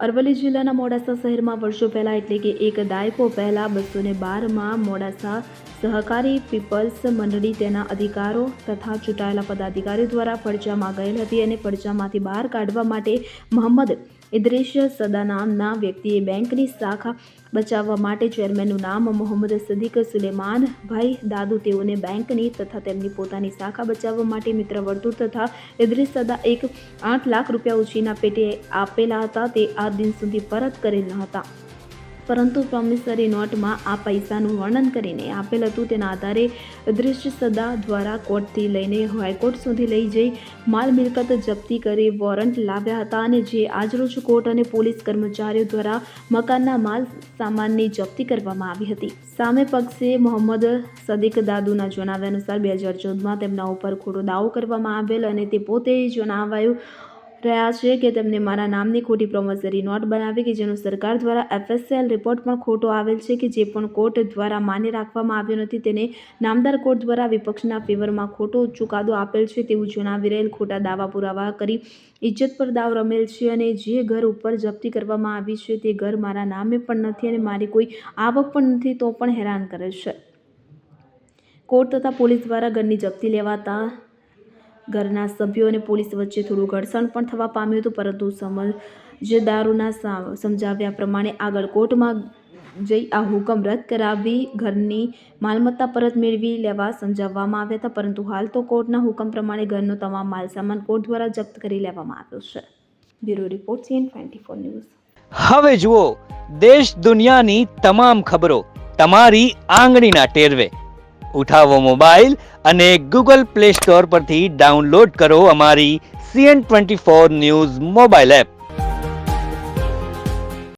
અરવલ્લી જિલ્લાના મોડાસા શહેરમાં વર્ષો પહેલાં એટલે કે એક દાયકો પહેલાં 212માં મોડાસા સહકારી પીપલ્સ મંડળી તેના અધિકારો તથા ચૂંટાયેલા પદાધિકારીઓ દ્વારા ફરજામાં ગયેલ હતી અને ફરજામાંથી બહાર કાઢવા માટે મોહમ્મદ ઇદ્રીસ સદા નામના વ્યક્તિએ બેંકની શાખા બચાવવા માટે ચેરમેનનું નામ મોહમ્મદ સદીક સુલેમાનભાઈ દાદુ તેઓને બેંકની તથા તેમની પોતાની શાખા બચાવવા માટે મિત્ર વર્તુળ તથા ઇદ્રીસ સદા 8 લાખ રૂપિયા ઉછીના પેટે આપેલા હતા તે આ દિન સુધી પરત કરેલ ન હતા, પરંતુ પ્રોમિસરી નોટમાં આ પૈસાનું વર્ણન કરીને આપેલ હતું. તેના આધારે ઇદ્રીસ સદા દ્વારા કોર્ટથી લઈને હાઈકોર્ટ સુધી લઈ જઈ માલ મિલકત જપ્તી કરી વોરંટ લાવ્યા હતા અને જે આજરોજ કોર્ટ અને પોલીસ કર્મચારીઓ દ્વારા મકાનના માલ સામાનની જપ્તી કરવામાં આવી હતી. સામે પક્ષે મોહમ્મદ સદીક દાદુના જણાવ્યા અનુસાર 2014માં તેમના ઉપર ખોટો દાવો કરવામાં આવેલ અને તે પોતે જણાવાયું રહ્યા છે કે તેમને મારા નામની ખોટી પ્રોમિસરી નોટ બનાવી કે જેનો સરકાર દ્વારા FSL રિપોર્ટ પણ ખોટો આવેલ છે કે જે પણ કોર્ટ દ્વારા માન્ય રાખવામાં આવ્યો નથી. તેને નામદાર કોર્ટ દ્વારા વિપક્ષના ફેવરમાં ખોટો ચુકાદો આપેલ છે તેવું જણાવી રહેલ ખોટા દાવા પુરાવા કરી ઇજ્જત પર દાવ રમેલ છે અને જે ઘર ઉપર જપ્તી કરવામાં આવી છે તે ઘર મારા નામે પણ નથી અને મારી કોઈ આવક પણ નથી તો પણ હેરાન કરે છે. કોર્ટ તથા પોલીસ દ્વારા ઘરની જપ્તી લેવાતા ઘરના સભ્યો અને પોલીસ વચ્ચે થોડું ઘર્ષણ પણ થવા પામ્યું હતું, પરંતુ સમજદારોના સમજાવ્યા પ્રમાણે આગળ કોર્ટમાં જઈ આ હુકમ રદ કરાવી ઘરની માલમત્તા પરત મેળવી લેવા સમજાવવામાં આવ્યા હતા, પરંતુ હાલ તો કોર્ટના હુકમ પ્રમાણે ઘરનો તમામ માલસામાન કોર્ટ દ્વારા જપ્ત કરી લેવામાં આવ્યો છે. Bureau report CN24 news. હવે જુઓ દેશ દુનિયાની તમામ ખબરો તમારી આંગળીના ટેરવે. ઉઠાવો મોબાઈલ અને Google Play Store પરથી ડાઉનલોડ કરો અમારી CN24 ન્યૂઝ મોબાઈલ એપ.